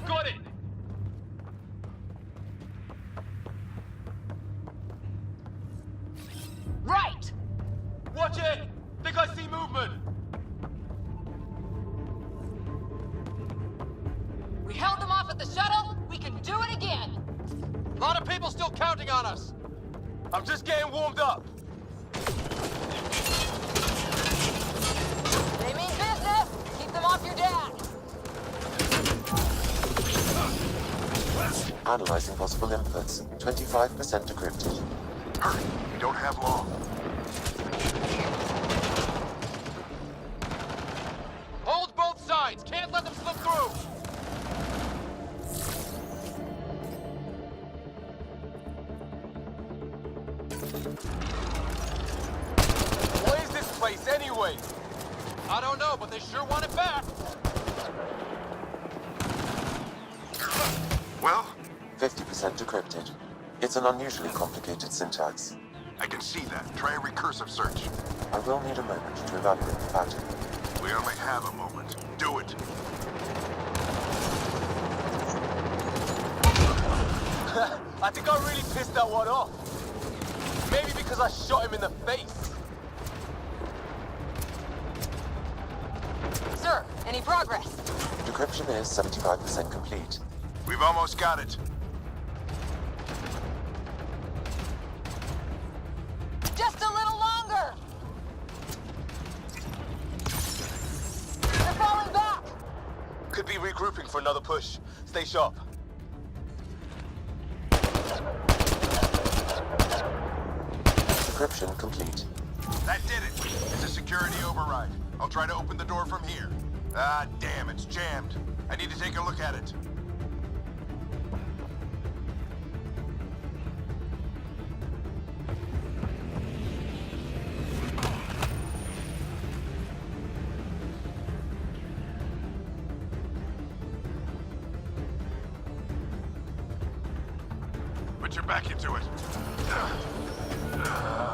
Got it! Right! Watch it! Think I see movement! We held them off at the shuttle. We can do it again. A lot of people still counting on us. I'm just getting warmed up. They mean business. Keep them off your dad. Analyzing possible inputs. 25% decrypted. Hurry, we don't have long. Hold both sides. Can't let them slip through. What is this place anyway? I don't know, but they sure want it back. Well, 50% decrypted. It's an unusually complicated syntax. I can see that. Try a recursive search. I will need a moment to evaluate the pattern. We only have a moment. Do it. I think I really pissed that one off. Maybe because I shot him in the face. Sir, any progress? Decryption is 75% complete. We've almost got it. Just a little longer. They're falling back. Could be regrouping for another push. Stay sharp. Decryption complete. That did it. It's a security override. I'll try to open the door from here. Ah, damn, it's jammed. I need to take a look at it. Put your back into it.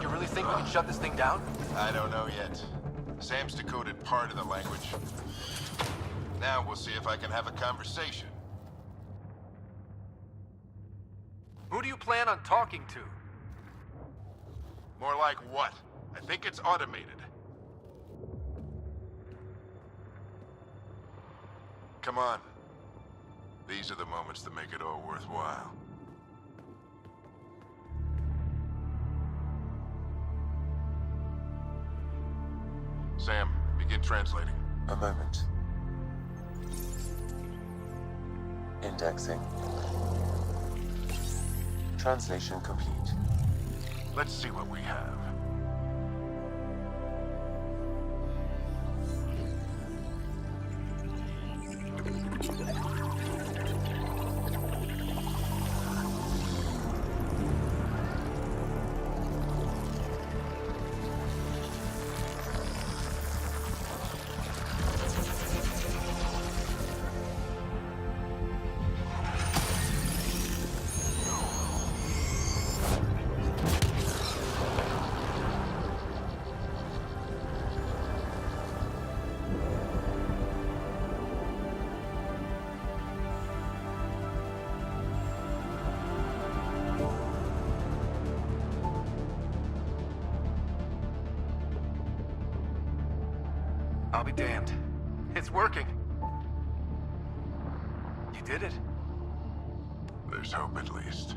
You really think we can shut this thing down? I don't know yet. Sam's decoded part of the language. Now we'll see if I can have a conversation. Who do you plan on talking to? More like what? I think it's automated. Come on. These are the moments that make it all worthwhile. Sam, begin translating. A moment. Indexing. Translation complete. Let's see what we have. I'll be damned. It's working. You did it. There's hope at least.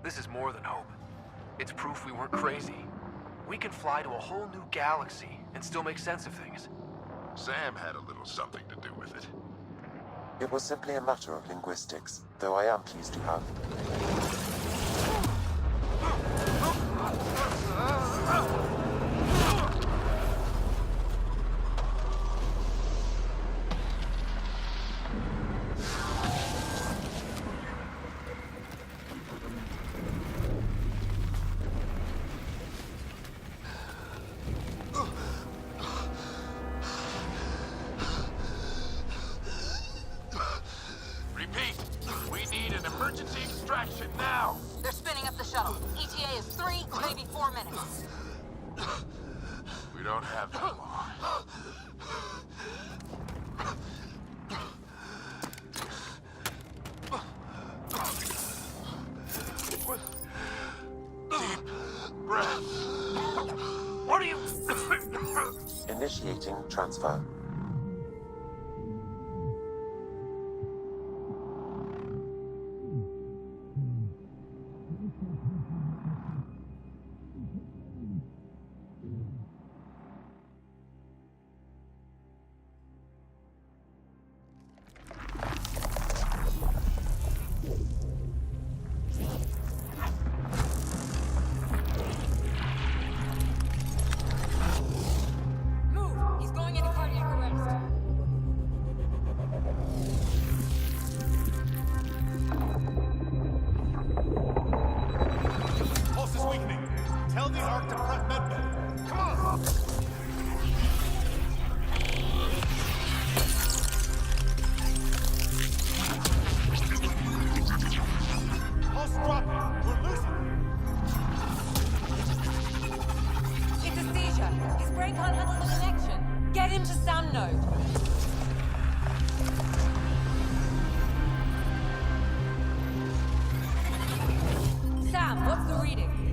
This is more than hope. It's proof we weren't crazy. We can fly to a whole new galaxy and still make sense of things. Sam had a little something to do with it. It was simply a matter of linguistics, though I am pleased to have. Repeat, we need an emergency extraction now. They're spinning up the shuttle. ETA is 3, maybe 4 minutes. We don't have that long. What are you... Initiating transfer.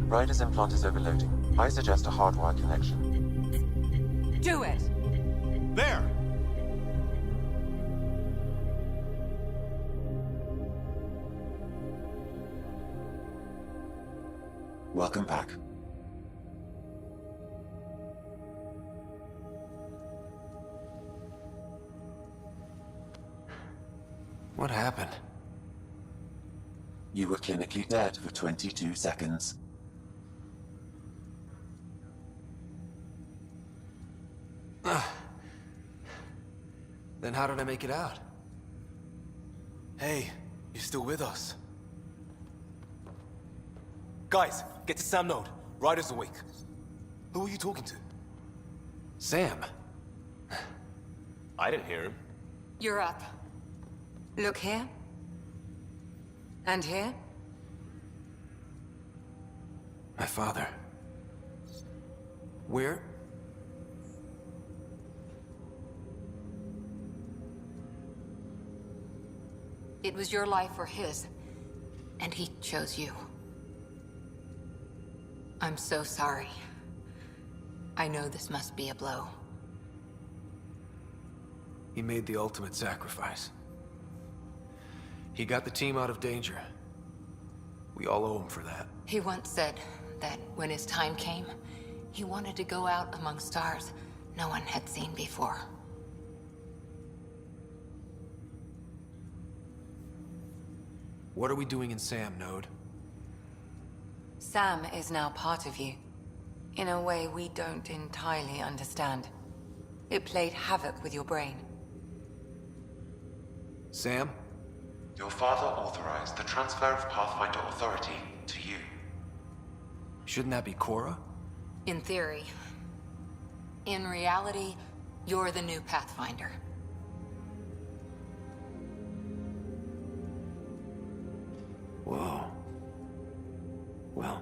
Ryder's implant is overloading. I suggest a hardwire connection. Do it! There! Welcome back. What happened? You were clinically dead for 22 seconds. Then how did I make it out? Hey, you're still with us. Guys, get to Sam Node. Ryder's awake. Who are you talking to? Sam. I didn't hear him. You're up. Look here. And here. My father. Where? It was your life or his, and he chose you. I'm so sorry. I know this must be a blow. He made the ultimate sacrifice. He got the team out of danger. We all owe him for that. He once said that when his time came, he wanted to go out among stars no one had seen before. What are we doing in Sam, Node? Sam is now part of you, in a way we don't entirely understand. It played havoc with your brain. Sam? Your father authorized the transfer of Pathfinder authority to you. Shouldn't that be Cora? In theory. In reality, you're the new Pathfinder. Whoa. Well,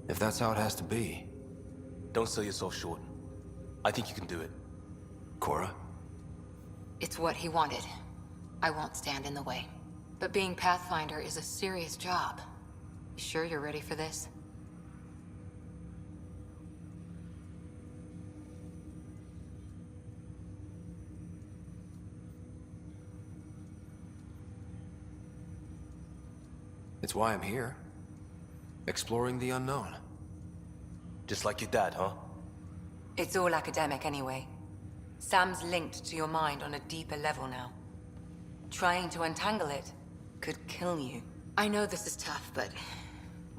if that's how it has to be. Don't sell yourself short. I think you can do it. Cora? It's what he wanted. I won't stand in the way. But being Pathfinder is a serious job. You sure you're ready for this? It's why I'm here. Exploring the unknown. Just like your dad, huh? It's all academic anyway. Sam's linked to your mind on a deeper level now. Trying to untangle it could kill you. I know this is tough, but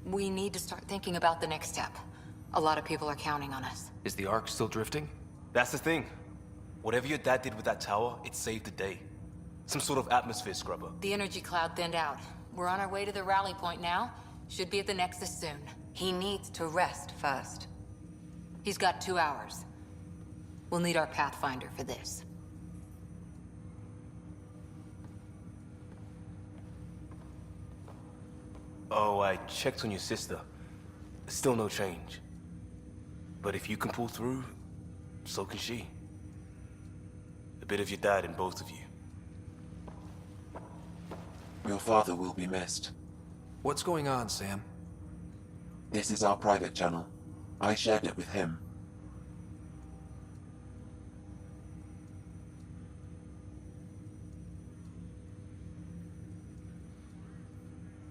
we need to start thinking about the next step. A lot of people are counting on us. Is the Ark still drifting? That's the thing. Whatever your dad did with that tower, it saved the day. Some sort of atmosphere scrubber. The energy cloud thinned out. We're on our way to the rally point now. Should be at the Nexus soon. He needs to rest first. He's got 2 hours. We'll need our Pathfinder for this. Oh, I checked on your sister. Still no change. But if you can pull through, so can she. A bit of your dad in both of you. Your father will be missed. What's going on, Sam? This is our private channel. I shared it with him.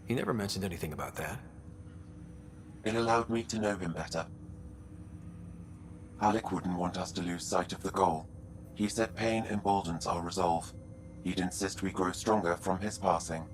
He never mentioned anything about that. It allowed me to know him better. Alec wouldn't want us to lose sight of the goal. He said pain emboldens our resolve. He'd insist we grow stronger from his passing.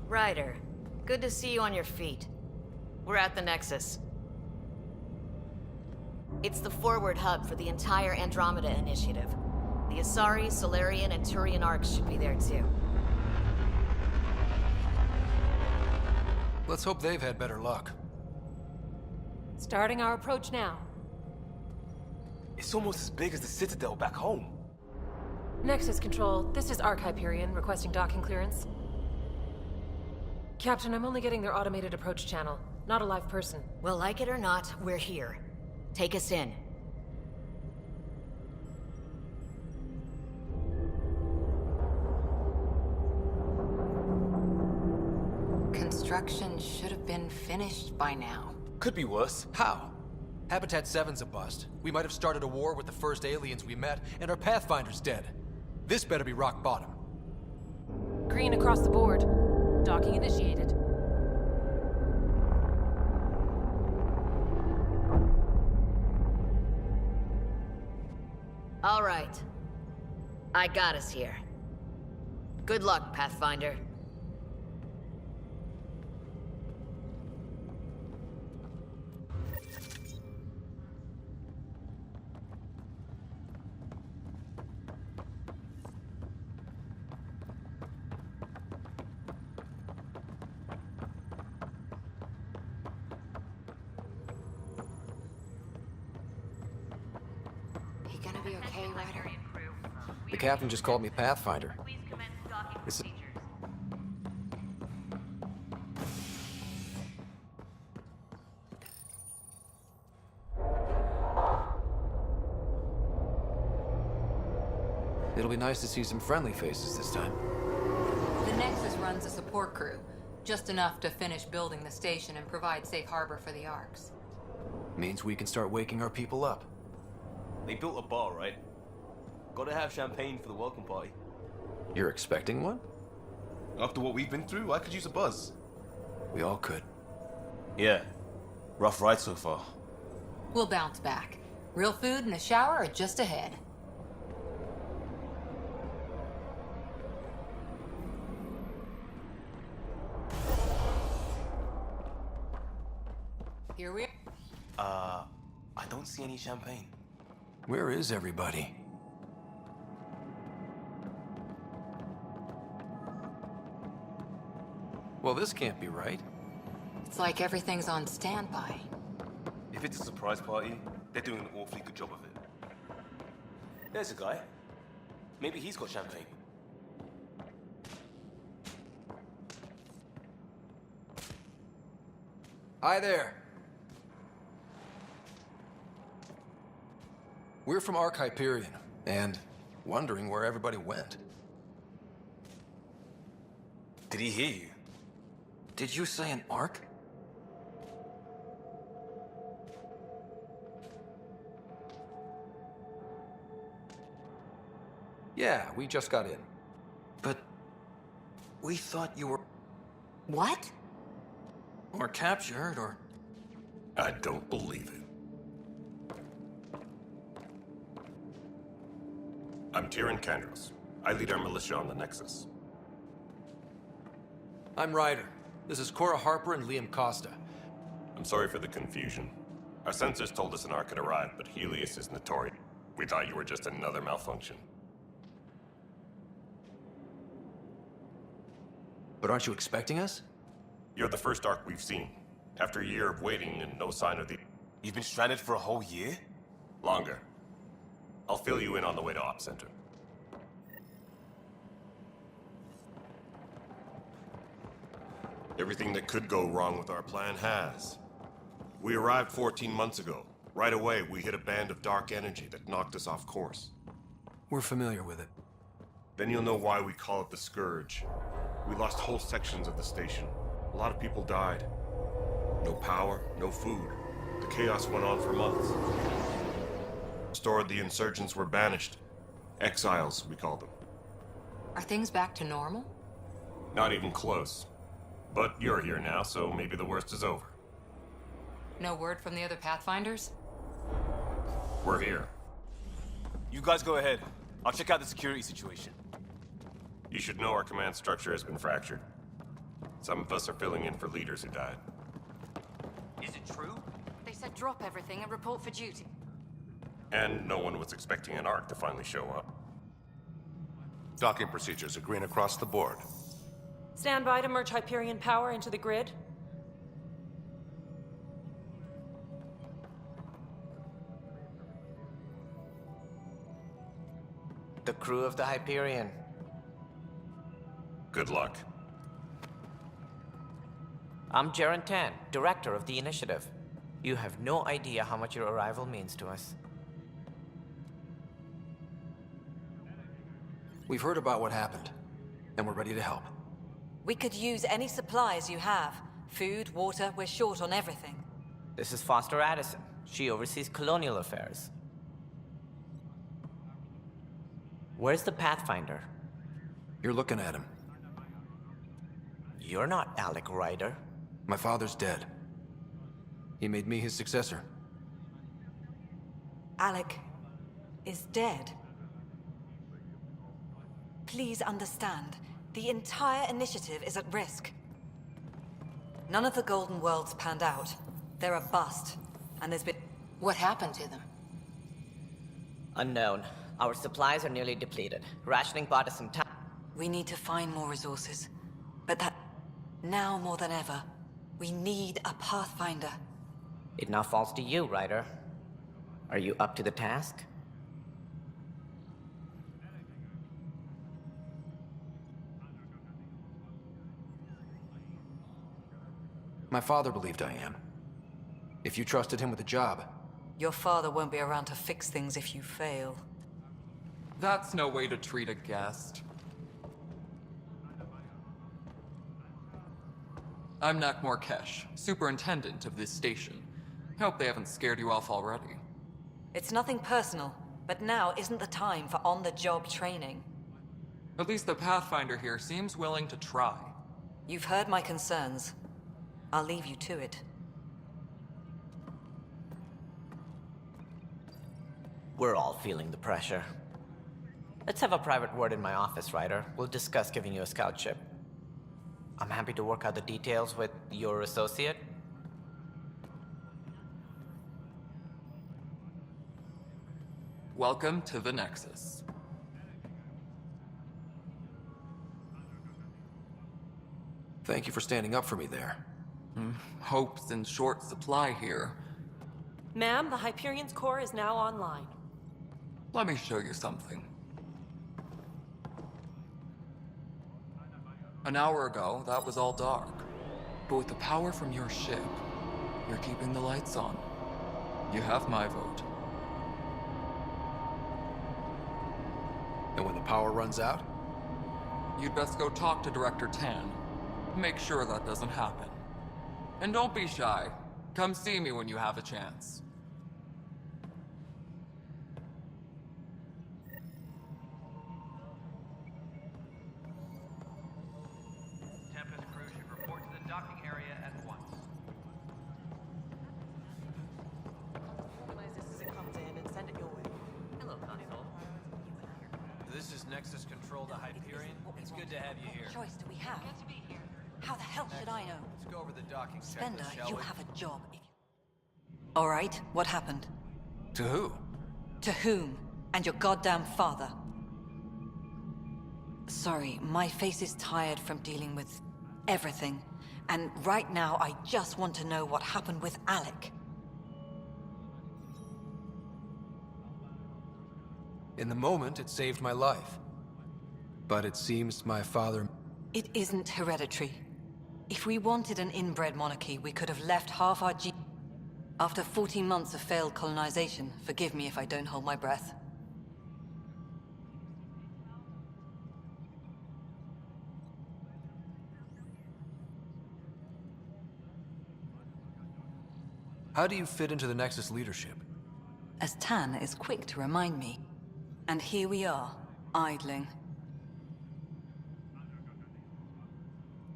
Ryder, good to see you on your feet. We're at the Nexus. It's the forward hub for the entire Andromeda initiative. The Asari, Solarian, and Turian arcs should be there too. Let's hope they've had better luck. Starting our approach now. It's almost as big as the Citadel back home. Nexus Control, this is Arc Hyperion, requesting docking clearance. Captain, I'm only getting their automated approach channel, not a live person. Well, like it or not, we're here. Take us in. Construction should have been finished by now. Could be worse. How? Habitat 7's a bust. We might have started a war with the first aliens we met, and our Pathfinder's dead. This better be rock bottom. Green across the board. Docking initiated. All right. I got us here. Good luck, Pathfinder. You gonna be okay, Ryder? The captain just called me Pathfinder. This is... It'll be nice to see some friendly faces this time. The Nexus runs a support crew. Just enough to finish building the station and provide safe harbor for the arcs. Means we can start waking our people up. They built a bar, right? Gotta have champagne for the welcome party. You're expecting one? After what we've been through, I could use a buzz. We all could. Yeah. Rough ride so far. We'll bounce back. Real food and a shower are just ahead. Here we are. I don't see any champagne. Where is everybody? Well, this can't be right. It's like everything's on standby. If it's a surprise party, they're doing an awfully good job of it. There's a guy. Maybe he's got champagne. Hi there. We're from Hyperion, and wondering where everybody went. Did he hear you? Did you say an Ark? Yeah, we just got in. But we thought you were... What? Or captured, or... I don't believe it. I'm Tyrion Kandros. I lead our militia on the Nexus. I'm Ryder. This is Cora Harper and Liam Costa. I'm sorry for the confusion. Our sensors told us an Ark had arrived, but Helios is notorious. We thought you were just another malfunction. But aren't you expecting us? You're the first Ark we've seen. After a year of waiting and no sign of the... You've been stranded for a whole year? Longer. I'll fill you in on the way to Op Center. Everything that could go wrong with our plan has. We arrived 14 months ago. Right away, we hit a band of dark energy that knocked us off course. We're familiar with it. Then you'll know why we call it the Scourge. We lost whole sections of the station. A lot of people died. No power, no food. The chaos went on for months. Restored, the insurgents were banished. Exiles, we call them. Are things back to normal? Not even close. But you're here now, so maybe the worst is over. No word from the other Pathfinders? We're here. You guys go ahead. I'll check out the security situation. You should know our command structure has been fractured. Some of us are filling in for leaders who died. Is it true? They said drop everything and report for duty. And no one was expecting an Ark to finally show up. Docking procedures are green across the board. Stand by to merge Hyperion power into the grid. The crew of the Hyperion. Good luck. I'm Jaren Tan, director of the initiative. You have no idea how much your arrival means to us. We've heard about what happened, and we're ready to help. We could use any supplies you have. Food, water, we're short on everything. This is Foster Addison. She oversees colonial affairs. Where's the Pathfinder? You're looking at him. You're not Alec Ryder. My father's dead. He made me his successor. Alec is dead. Please understand, the entire initiative is at risk. None of the Golden Worlds panned out. They're a bust, and there's been... What happened to them? Unknown. Our supplies are nearly depleted. Rationing bought us some time. We need to find more resources. But that... now more than ever, we need a Pathfinder. It now falls to you, Ryder. Are you up to the task? My father believed I am. If you trusted him with a job... Your father won't be around to fix things if you fail. That's no way to treat a guest. I'm Nak Morkesh, superintendent of this station. Hope they haven't scared you off already. It's nothing personal. But now isn't the time for on-the-job training. At least the Pathfinder here seems willing to try. You've heard my concerns. I'll leave you to it. We're all feeling the pressure. Let's have a private word in my office, Ryder. We'll discuss giving you a scout ship. I'm happy to work out the details with your associate. Welcome to the Nexus. Thank you for standing up for me there. Hope's in short supply here. Ma'am, the Hyperion's core is now online. Let me show you something. An hour ago, that was all dark. But with the power from your ship, you're keeping the lights on. You have my vote. And when the power runs out? You'd best go talk to Director Tan. Make sure that doesn't happen. And don't be shy. Come see me when you have a chance. Tempest crew should report to the docking area at once. Organize this as it comes in and send it your way. Hello, Console. This is Nexus Control to Hyperion. It's good to have you here. What choice do we have? How the hell should I know? Let's go over the docking Spender, checklist, shall you we? have a job. All right, what happened? To who? To whom? And your goddamn father. Sorry, my face is tired from dealing with everything. And right now, I just want to know what happened with Alec. In the moment, it saved my life. But it seems my father... It isn't hereditary. If we wanted an inbred monarchy, we could have left half our After 14 months of failed colonization, forgive me if I don't hold my breath. How do you fit into the Nexus leadership? As Tan is quick to remind me. And here we are, idling.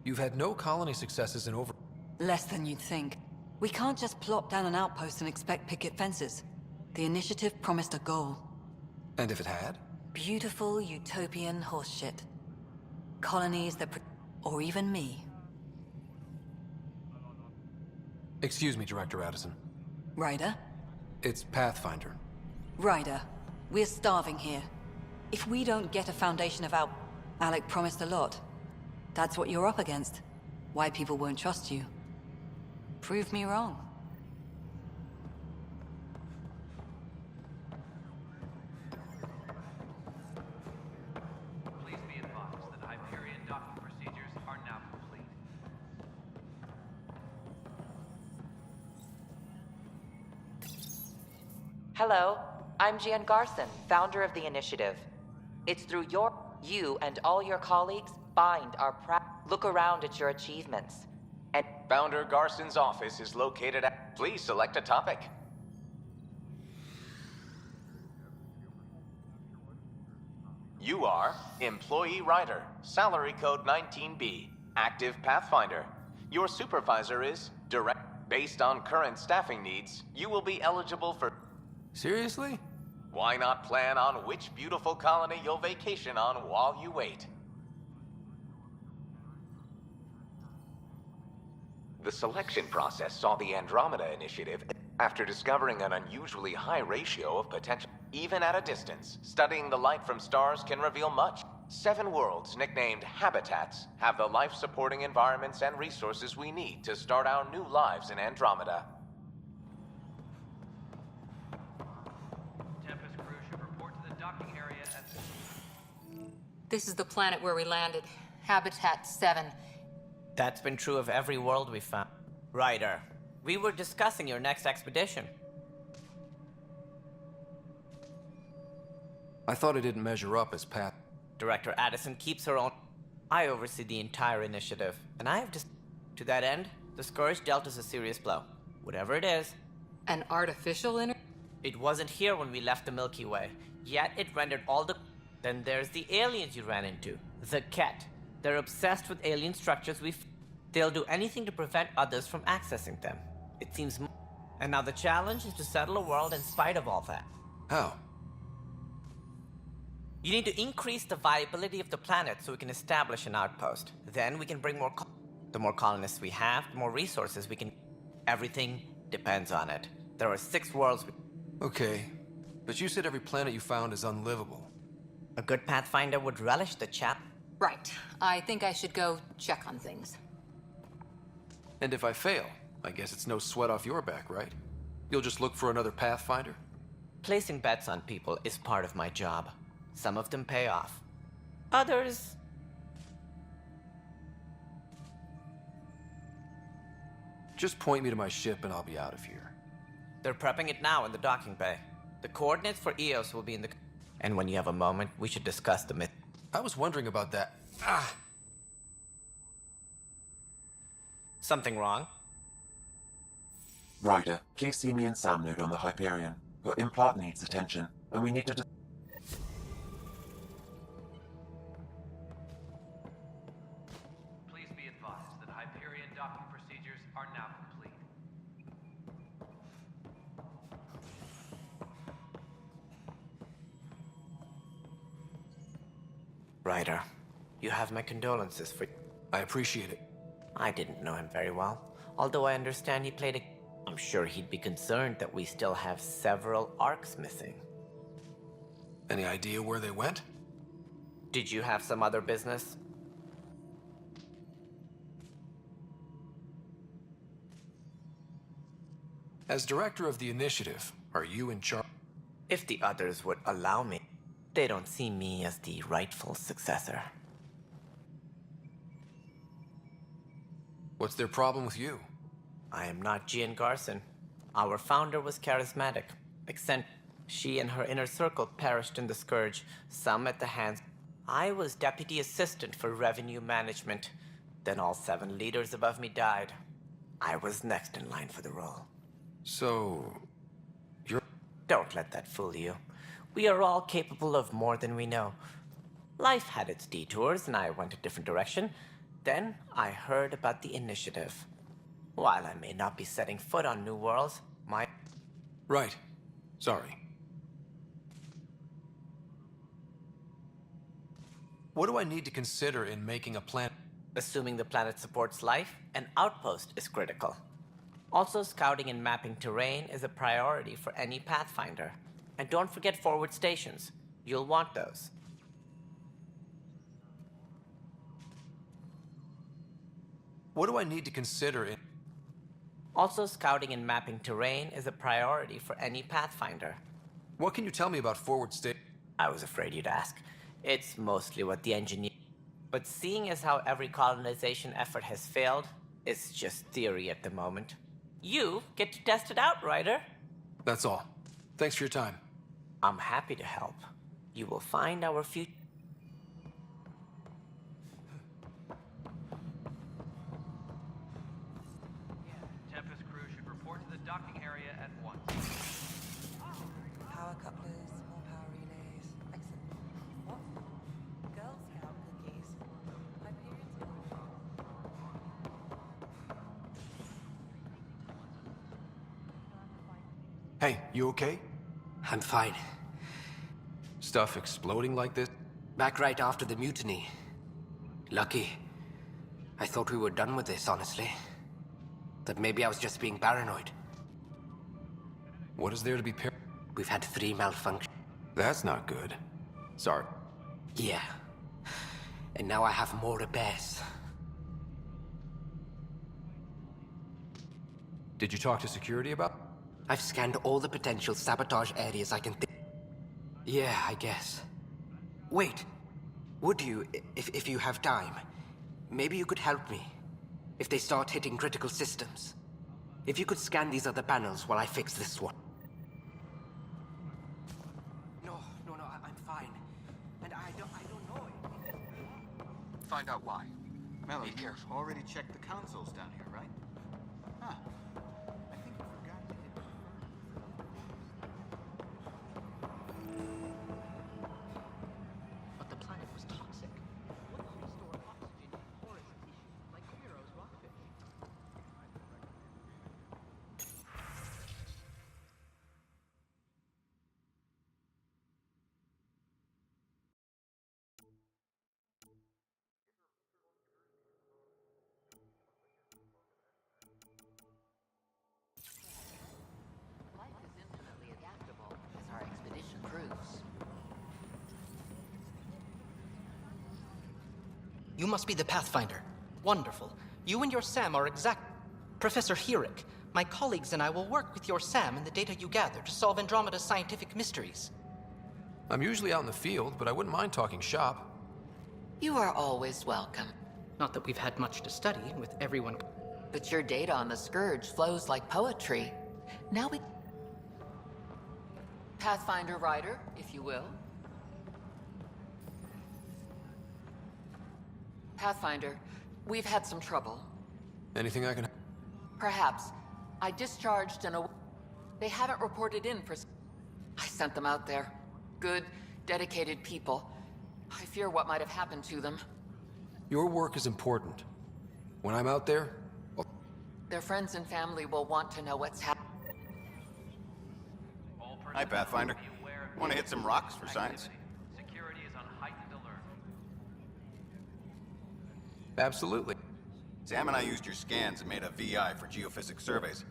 You've had no colony successes in over... Less than you'd think. We can't just plop down an outpost and expect picket fences. The initiative promised a goal. And if it had? Beautiful utopian horseshit. Colonies that... or even me. Excuse me, Director Addison. Ryder? It's Pathfinder. Ryder, we're starving here. If we don't get a foundation of our... Alec promised a lot. That's what you're up against. Why people won't trust you. Prove me wrong. Please be advised that Hyperion docking procedures are now complete. Hello, I'm Jan Garson, founder of the initiative. It's through you and all your colleagues bind our look around at your achievements. And Founder Garson's office is located at... Please select a topic. You are Employee Ryder, Salary Code 19B, Active Pathfinder. Your supervisor is Direct. Based on current staffing needs, you will be eligible for... Seriously? Why not plan on which beautiful colony you'll vacation on while you wait? The selection process saw the Andromeda Initiative after discovering an unusually high ratio of potential. Even at a distance, studying the light from stars can reveal much. 7 worlds, nicknamed habitats, have the life-supporting environments and resources we need to start our new lives in Andromeda. Tempest crew should report to the docking area at... This is the planet where we landed. Habitat 7. That's been true of every world we found. Ryder, we were discussing your next expedition. I thought it didn't measure up as Path... Director Addison keeps her own... I oversee the entire initiative, and I have just... To that end, the Scourge dealt us a serious blow. Whatever it is. An artificial It wasn't here when we left the Milky Way, yet it rendered all the... Then there's the aliens you ran into. The Ket. They're obsessed with alien structures They'll do anything to prevent others from accessing them. It seems... And now the challenge is to settle a world in spite of all that. How? You need to increase the viability of the planet so we can establish an outpost. Then we can bring more... The more colonists we have, the more resources we can... Everything depends on it. There are 6 worlds... Okay, but you said every planet you found is unlivable. A good Pathfinder would relish the chap. Right. I think I should go check on things. And if I fail, I guess it's no sweat off your back, right? You'll just look for another Pathfinder? Placing bets on people is part of my job. Some of them pay off. Others... Just point me to my ship and I'll be out of here. They're prepping it now in the docking bay. The coordinates for EOS will be in the... And when you have a moment, we should discuss the myth. I was wondering about that. Ah! Something wrong? Ryder, please see me and Sam node on the Hyperion. Your implant needs attention, and we need to... Please be advised that Hyperion docking procedures are now complete. Ryder, you have my condolences for... I appreciate it. I didn't know him very well, although I understand he played a... I'm sure he'd be concerned that we still have several arcs missing. Any idea where they went? Did you have some other business? As director of the initiative, are you in charge? If the others would allow me. They don't see me as the rightful successor. What's their problem with you? I am not Gian Garson. Our founder was charismatic. She and her inner circle perished in the Scourge, some at the hands... I was deputy assistant for revenue management. Then all 7 leaders above me died. I was next in line for the role. So... you're... Don't let that fool you. We are all capable of more than we know. Life had its detours, and I went a different direction. Then I heard about the initiative. While I may not be setting foot on New Worlds, my... Right. Sorry. What do I need to consider in making a plan? Assuming the planet supports life, an outpost is critical. Also, scouting and mapping terrain is a priority for any Pathfinder. And don't forget forward stations. You'll want those. What do I need to consider in... Also, scouting and mapping terrain is a priority for any Pathfinder. What can you tell me about forward state? I was afraid you'd ask. It's mostly what the engineer... But seeing as how every colonization effort has failed, it's just theory at the moment. You get to test it out, Ryder. That's all. Thanks for your time. I'm happy to help. You will find our future... Tempest crew should report to the docking area at once. Power couplers, more power relays. Excellent. What? Girl Scout cookies. Hey, you okay? I'm fine. Stuff exploding like this? Back right after the mutiny. Lucky. I thought we were done with this, honestly. That maybe I was just being paranoid. What is there to be We've had 3 malfunctions. That's not good. Sorry. Yeah. And now I have more repairs. Did you talk to security about? I've scanned all the potential sabotage areas I can think. Yeah, I guess. Wait. Would you, if you have time, maybe you could help me. If they start hitting critical systems. If you could scan these other panels while I fix this one. No, I'm fine. And I don't know it. Find out why. Melody, be careful. Already checked the consoles down here, right? Huh. I think you forgot to hit... You must be the Pathfinder. Wonderful. You and your Sam are exact... Professor Herrick, my colleagues and I will work with your Sam and the data you gather to solve Andromeda's scientific mysteries. I'm usually out in the field, but I wouldn't mind talking shop. You are always welcome. Not that we've had much to study, with everyone... But your data on the Scourge flows like poetry. Now we... Pathfinder Rider, if you will. Pathfinder, we've had some trouble. Anything I can... Perhaps. I discharged an... They haven't reported in for... I sent them out there. Good, dedicated people. I fear what might have happened to them. Your work is important. When I'm out there... Their friends and family will want to know what's happening. Hi, Pathfinder. Want to hit some rocks for science? Security is on heightened alert. Absolutely. Sam and I used your scans and made a VI for geophysics surveys.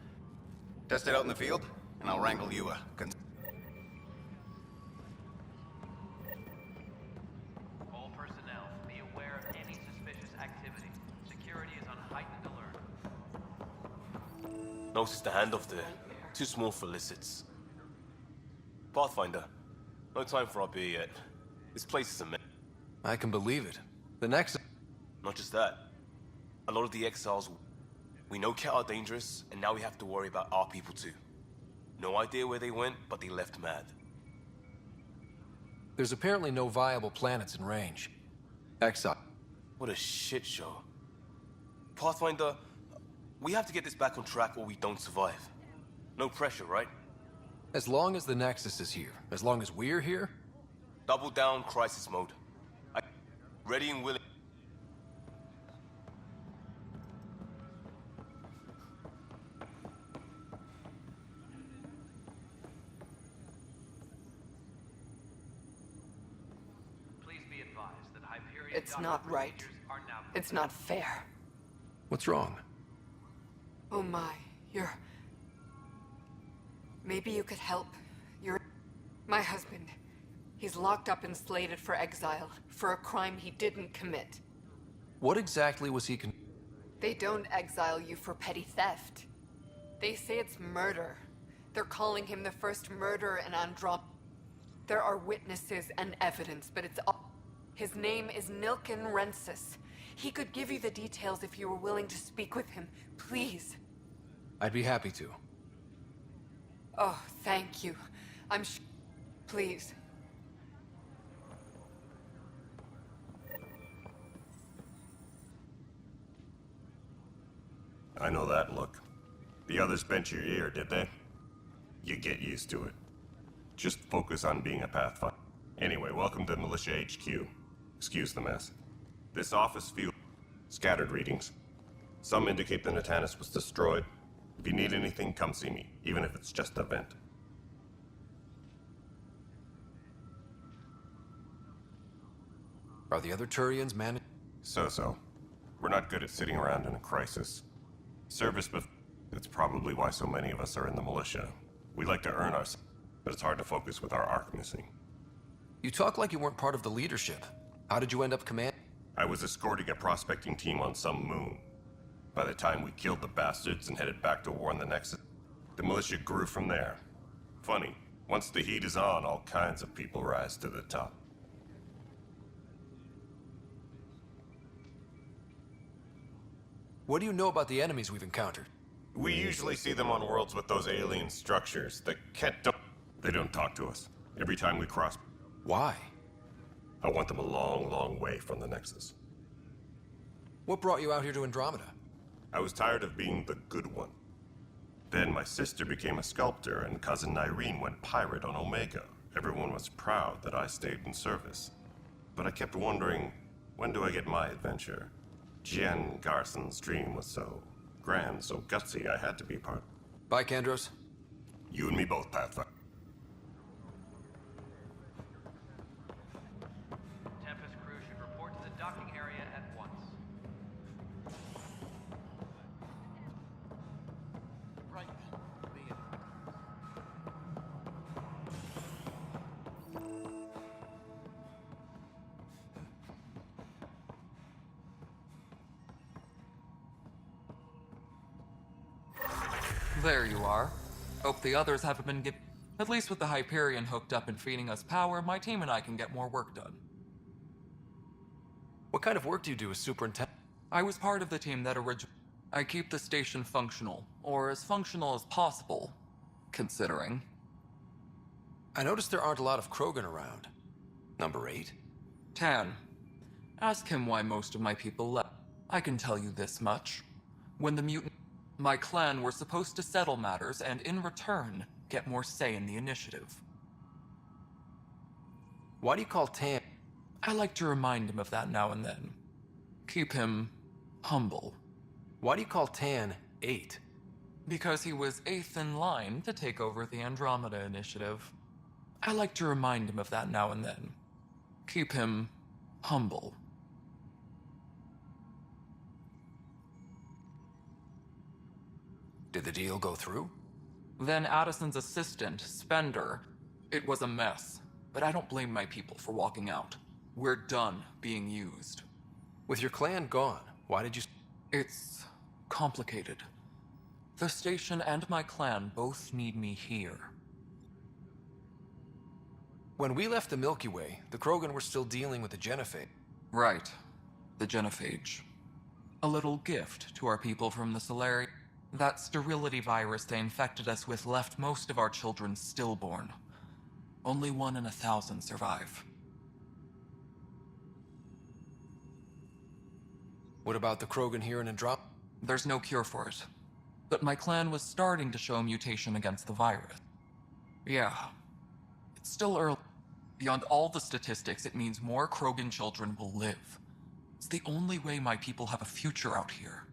Test it out in the field, and I'll wrangle you a... All personnel, be aware of any suspicious activity. Security is on heightened alert. Notice the handoff there. Too small for lizards. Pathfinder, no time for our beer yet. This place is a mess. I can believe it. The next... Not just that. A lot of the exiles... We know Ket are dangerous, and now we have to worry about our people too. No idea where they went, but they left mad. There's apparently no viable planets in range. Exile. What a shit show. Pathfinder, we have to get this back on track or we don't survive. No pressure, right? As long as the Nexus is here, as long as we're here... Double down crisis mode. Ready and willing. It's not right. It's not fair. What's wrong? Oh my, you're... Maybe you could help. My husband. He's locked up and slated for exile for a crime he didn't commit. What exactly was he They don't exile you for petty theft. They say it's murder. They're calling him the first murderer in Andromeda. There are witnesses and evidence, but it's all... His name is Nilken Rensis. He could give you the details if you were willing to speak with him. Please. I'd be happy to. Oh, thank you. I'm Please. I know that look. The others bent your ear, did they? You get used to it. Just focus on being a Pathfinder. Anyway, welcome to Militia HQ. Excuse the mess. This office field... Scattered readings. Some indicate the Natanus was destroyed. If you need anything, come see me, even if it's just a vent. Are the other Turians managed? So. We're not good at sitting around in a crisis. That's probably why so many of us are in the militia. We like to earn ourselves, but it's hard to focus with our arc missing. You talk like you weren't part of the leadership. How did you end up command? I was escorting a prospecting team on some moon. By the time we killed the bastards and headed back to war in the Nexus, the militia grew from there. Funny, once the heat is on, all kinds of people rise to the top. What do you know about the enemies we've encountered? We usually see them on worlds with those alien structures. The Ket don't... They don't talk to us. Every time we cross... Why? I want them a long, long way from the Nexus. What brought you out here to Andromeda? I was tired of being the good one. Then my sister became a sculptor and cousin Irene went pirate on Omega. Everyone was proud that I stayed in service. But I kept wondering, when do I get my adventure? Jen Garson's dream was so grand, so gutsy, I had to be part. Bye, Kandros. You and me both, Pathfinder. Tempest crew should report to the docking area at once. Right. There you are. Hope the others haven't been At least with the Hyperion hooked up and feeding us power, my team and I can get more work done. What kind of work do you do as superintendent? I was part of the team that I keep the station functional, or as functional as possible, considering. I noticed there aren't a lot of Krogan around. Number 8? Tan. Ask him why most of my people left. I can tell you this much. When the mutant... My clan were supposed to settle matters, and in return, get more say in the initiative. Why do you call Tan? I like to remind him of that now and then. Keep him humble. Why do you call Tan 8? Because he was 8th in line to take over the Andromeda initiative. I like to remind him of that now and then. Keep him humble. Did the deal go through? Then Addison's assistant, Spender. It was a mess, but I don't blame my people for walking out. We're done being used. With your clan gone, why did you... It's complicated. The station and my clan both need me here. When we left the Milky Way, the Krogan were still dealing with the genophage. Right. The genophage. A little gift to our people from the Solari. That sterility virus they infected us with left most of our children stillborn. Only 1 in 1,000 survive. What about the Krogan here in Andromeda? There's no cure for it. But my clan was starting to show a mutation against the virus. Yeah. It's still early. Beyond all the statistics, it means more Krogan children will live. It's the only way my people have a future out here.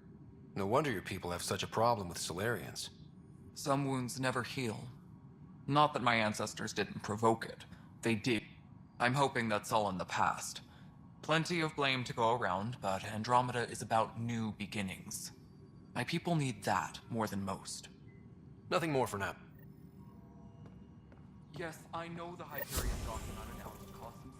No wonder your people have such a problem with Solarians. Some wounds never heal. Not that my ancestors didn't provoke it. They did. I'm hoping that's all in the past. Plenty of blame to go around, but Andromeda is about new beginnings. My people need that more than most. Nothing more for now. Yes, I know the Hyperion docking unannounced cost some